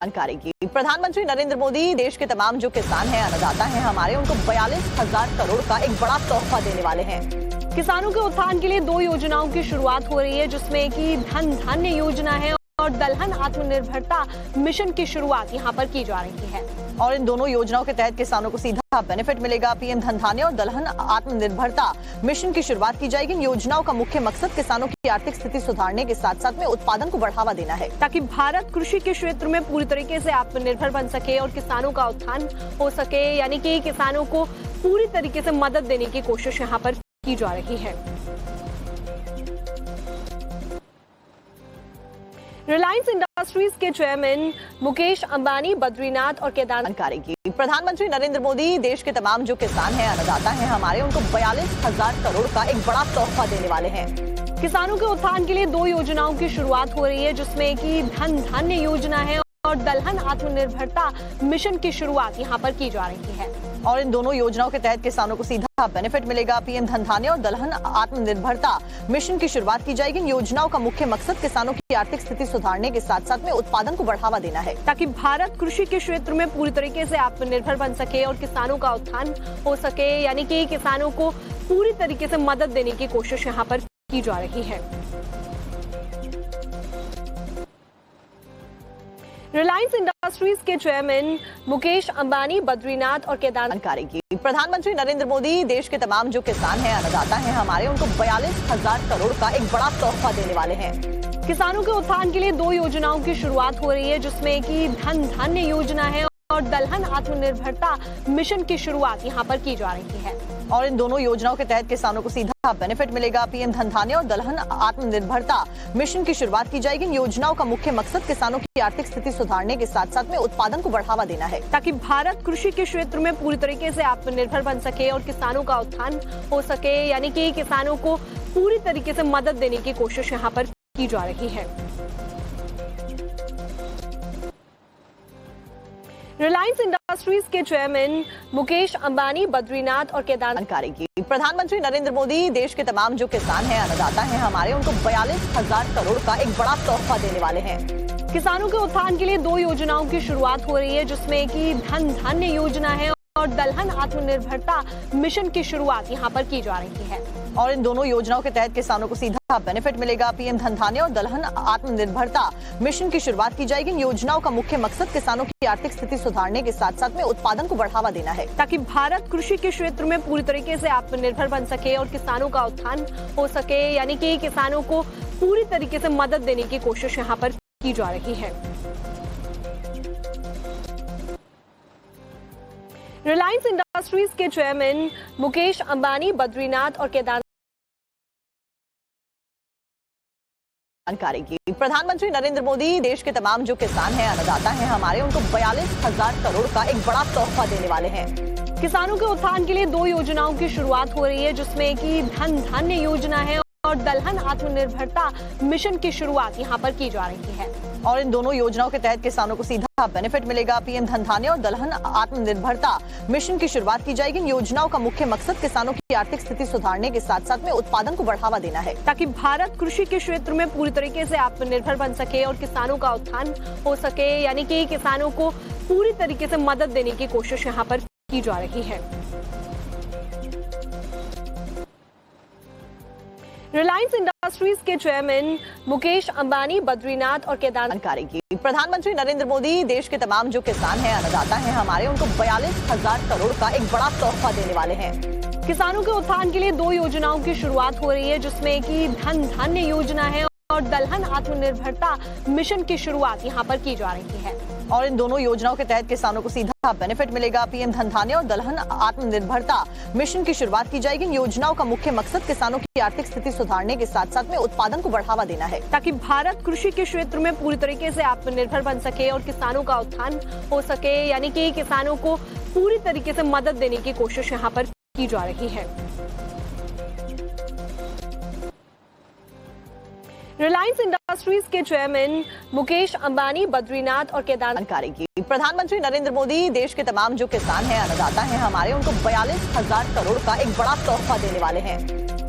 जानकारी की। प्रधानमंत्री नरेंद्र मोदी देश के तमाम जो किसान हैं, अन्नदाता हैं हमारे, उनको 42,000 करोड़ का एक बड़ा तोहफा देने वाले हैं। किसानों के उत्थान के लिए 2 योजनाओं की शुरुआत हो रही है, जिसमें कि धन धान्य योजना है और दलहन आत्मनिर्भरता मिशन की शुरुआत यहाँ पर की जा रही है। और इन दोनों योजनाओं के तहत किसानों को सीधा बेनिफिट मिलेगा। पीएम धन धान्य और दलहन आत्मनिर्भरता मिशन की शुरुआत की जाएगी। इन योजनाओं का मुख्य मकसद किसानों की आर्थिक स्थिति सुधारने के साथ साथ में उत्पादन को बढ़ावा देना है, ताकि भारत कृषि के क्षेत्र में पूरी तरीके से आत्मनिर्भर बन सके और किसानों का उत्थान हो सके। यानी कि किसानों को पूरी तरीके से मदद देने की कोशिश यहाँ पर की जा रही है। रिलायंस इंडस्ट्रीज के चेयरमैन मुकेश अंबानी, बद्रीनाथ और केदारनाथ जानकारी की। प्रधानमंत्री नरेंद्र मोदी देश के तमाम जो किसान हैं, अन्नदाता हैं हमारे, उनको 42,000 करोड़ का एक बड़ा तोहफा देने वाले हैं। किसानों के उत्थान के लिए 2 योजनाओं की शुरुआत हो रही है, जिसमें कि धन धान्य योजना है और दलहन आत्मनिर्भरता मिशन की शुरुआत यहाँ पर की जा रही है। और इन दोनों योजनाओं के तहत किसानों को सीधा बेनिफिट मिलेगा। पीएम धन धान्य और दलहन आत्मनिर्भरता मिशन की शुरुआत की जाएगी। इन योजनाओं का मुख्य मकसद किसानों की आर्थिक स्थिति सुधारने के साथ साथ में उत्पादन को बढ़ावा देना है, ताकि भारत कृषि के क्षेत्र में पूरी तरीके से आत्मनिर्भर बन सके और किसानों का उत्थान हो सके। यानी कि किसानों को पूरी तरीके से मदद देने की कोशिश यहाँ पर की जा रही है। रिलायंस इंडस्ट्रीज के चेयरमैन मुकेश अंबानी, बद्रीनाथ और केदारनाथ जानकारी की। प्रधानमंत्री नरेंद्र मोदी देश के तमाम जो किसान हैं, अन्नदाता हैं हमारे, उनको 42,000 करोड़ का एक बड़ा तोहफा देने वाले हैं। किसानों के उत्थान के लिए 2 योजनाओं की शुरुआत हो रही है, जिसमें कि धन धान्य योजना है और दलहन आत्मनिर्भरता मिशन की शुरुआत यहाँ पर की जा रही है। और इन दोनों योजनाओं के तहत किसानों को सीधा बेनिफिट मिलेगा। पीएम धन धान्य और दलहन आत्मनिर्भरता मिशन की शुरुआत की जाएगी। इन योजनाओं का मुख्य मकसद किसानों की आर्थिक स्थिति सुधारने के साथ साथ में उत्पादन को बढ़ावा देना है, ताकि भारत कृषि के क्षेत्र में पूरी तरीके से आत्मनिर्भर बन सके और किसानों का उत्थान हो सके। यानी कि किसानों को पूरी तरीके से मदद देने की कोशिश यहाँ पर की जा रही है। रिलायंस इंडस्ट्रीज के चेयरमैन मुकेश अंबानी, बद्रीनाथ और केदारनाथ जानकारी की। प्रधानमंत्री नरेंद्र मोदी देश के तमाम जो किसान हैं, अन्नदाता हैं हमारे, उनको 42,000 करोड़ का एक बड़ा तोहफा देने वाले हैं। किसानों के उत्थान के लिए 2 योजनाओं की शुरुआत हो रही है, जिसमें कि धन धान्य योजना है और दलहन आत्मनिर्भरता मिशन की शुरुआत यहाँ पर की जा रही है। और इन दोनों योजनाओं के तहत किसानों को सीधा बेनिफिट मिलेगा। पीएम धन धान्य और दलहन आत्मनिर्भरता मिशन की शुरुआत की जाएगी। इन योजनाओं का मुख्य मकसद किसानों की आर्थिक स्थिति सुधारने के साथ साथ में उत्पादन को बढ़ावा देना है, ताकि भारत कृषि के क्षेत्र में पूरी तरीके से आत्मनिर्भर बन सके और किसानों का उत्थान हो सके। यानी कि किसानों को पूरी तरीके से मदद देने की कोशिश यहाँ पर की जा रही है। रिलायंस इंडस्ट्रीज के चेयरमैन मुकेश अंबानी, बद्रीनाथ और केदारनाथ जानकारी की। प्रधानमंत्री नरेंद्र मोदी देश के तमाम जो किसान हैं, अन्नदाता हैं हमारे, उनको 42,000 करोड़ का एक बड़ा तोहफा देने वाले हैं। किसानों के उत्थान के लिए 2 योजनाओं की शुरुआत हो रही है, जिसमें कि धन धान्य योजना है और दलहन आत्मनिर्भरता मिशन की शुरुआत यहाँ पर की जा रही है। और इन दोनों योजनाओं के तहत किसानों को सीधा बेनिफिट मिलेगा। पीएम धन धान्य और दलहन आत्मनिर्भरता मिशन की शुरुआत की जाएगी। इन योजनाओं का मुख्य मकसद किसानों की आर्थिक स्थिति सुधारने के साथ साथ में उत्पादन को बढ़ावा देना है, ताकि भारत कृषि के क्षेत्र में पूरी तरीके से आत्मनिर्भर बन सके और किसानों का उत्थान हो सके। यानी कि किसानों को पूरी तरीके से मदद देने की कोशिश यहाँ पर की जा रही है। रिलायंस इंडस्ट्रीज के चेयरमैन मुकेश अंबानी, बद्रीनाथ और केदारनाथ जानकारी की। प्रधानमंत्री नरेंद्र मोदी देश के तमाम जो किसान हैं, अन्नदाता हैं हमारे, उनको 42,000 करोड़ का एक बड़ा तोहफा देने वाले हैं। किसानों के उत्थान के लिए 2 योजनाओं की शुरुआत हो रही है, जिसमें कि धन धान्य योजना है और दलहन आत्मनिर्भरता मिशन की शुरुआत यहाँ पर की जा रही है। और इन दोनों योजनाओं के तहत किसानों को सीधा बेनिफिट मिलेगा। पीएम धन धान्य और दलहन आत्मनिर्भरता मिशन की शुरुआत की जाएगी। इन योजनाओं का मुख्य मकसद किसानों की आर्थिक स्थिति सुधारने के साथ साथ में उत्पादन को बढ़ावा देना है, ताकि भारत कृषि के क्षेत्र में पूरी तरीके से आत्मनिर्भर बन सके और किसानों का उत्थान हो सके। यानी कि किसानों को पूरी तरीके से मदद देने की कोशिश यहाँ पर की जा रही है। रिलायंस इंडस्ट्रीज के चेयरमैन मुकेश अंबानी, बद्रीनाथ और केदारनाथ जानकारी की। प्रधानमंत्री नरेंद्र मोदी देश के तमाम जो किसान हैं, अन्नदाता हैं हमारे, उनको 42,000 करोड़ का एक बड़ा तोहफा देने वाले हैं।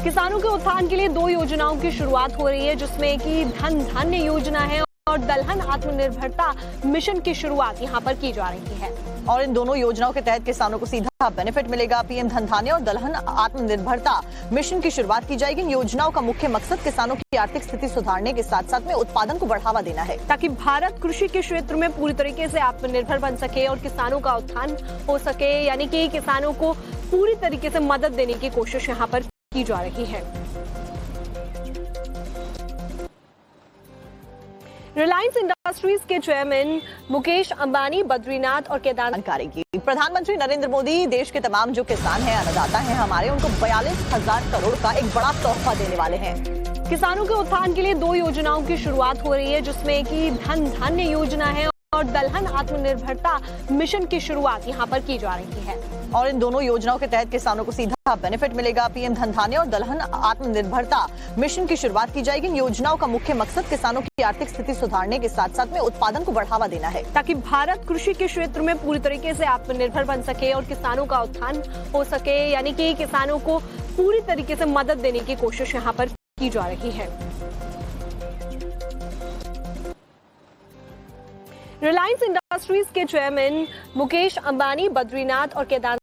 किसानों के उत्थान के लिए 2 योजनाओं की शुरुआत हो रही है, जिसमें कि धन धान्य योजना है और दलहन आत्मनिर्भरता मिशन की शुरुआत यहां पर की जा रही है। और इन दोनों योजनाओं के तहत किसानों को सीधा बेनिफिट मिलेगा। पीएम धन धान्य और दलहन आत्मनिर्भरता मिशन की शुरुआत की जाएगी। इन योजनाओं का मुख्य मकसद किसानों की आर्थिक स्थिति सुधारने के साथ साथ में उत्पादन को बढ़ावा देना है, ताकि भारत कृषि के क्षेत्र में पूरी तरीके से आत्मनिर्भर बन सके और किसानों का उत्थान हो सके, यानी कि किसानों को पूरी तरीके से मदद देने की कोशिश यहाँ पर की जा रही है। रिलायंस इंडस्ट्रीज के चेयरमैन मुकेश अंबानी बद्रीनाथ और केदारनाथ करेंगे। प्रधानमंत्री नरेंद्र मोदी देश के तमाम जो किसान हैं, अन्नदाता हैं हमारे, उनको 42,000 करोड़ का एक बड़ा तोहफा देने वाले हैं। किसानों के उत्थान के लिए 2 योजनाओं की शुरुआत हो रही है, जिसमें कि धन धान्य योजना है और दलहन आत्मनिर्भरता मिशन की शुरुआत यहाँ पर की जा रही है। और इन दोनों योजनाओं के तहत किसानों को सीधा बेनिफिट मिलेगा। पीएम धन धान्य और दलहन आत्मनिर्भरता मिशन की शुरुआत की जाएगी। इन योजनाओं का मुख्य मकसद किसानों की आर्थिक स्थिति सुधारने के साथ साथ में उत्पादन को बढ़ावा देना है, ताकि भारत कृषि के क्षेत्र में पूरी तरीके से आत्मनिर्भर बन सके और किसानों का उत्थान हो सके, यानी कि किसानों को पूरी तरीके से मदद देने की कोशिश यहाँ पर की जा रही है। रिलायंस इंडस्ट्रीज के चेयरमैन मुकेश अंबानी बद्रीनाथ और केदारनाथ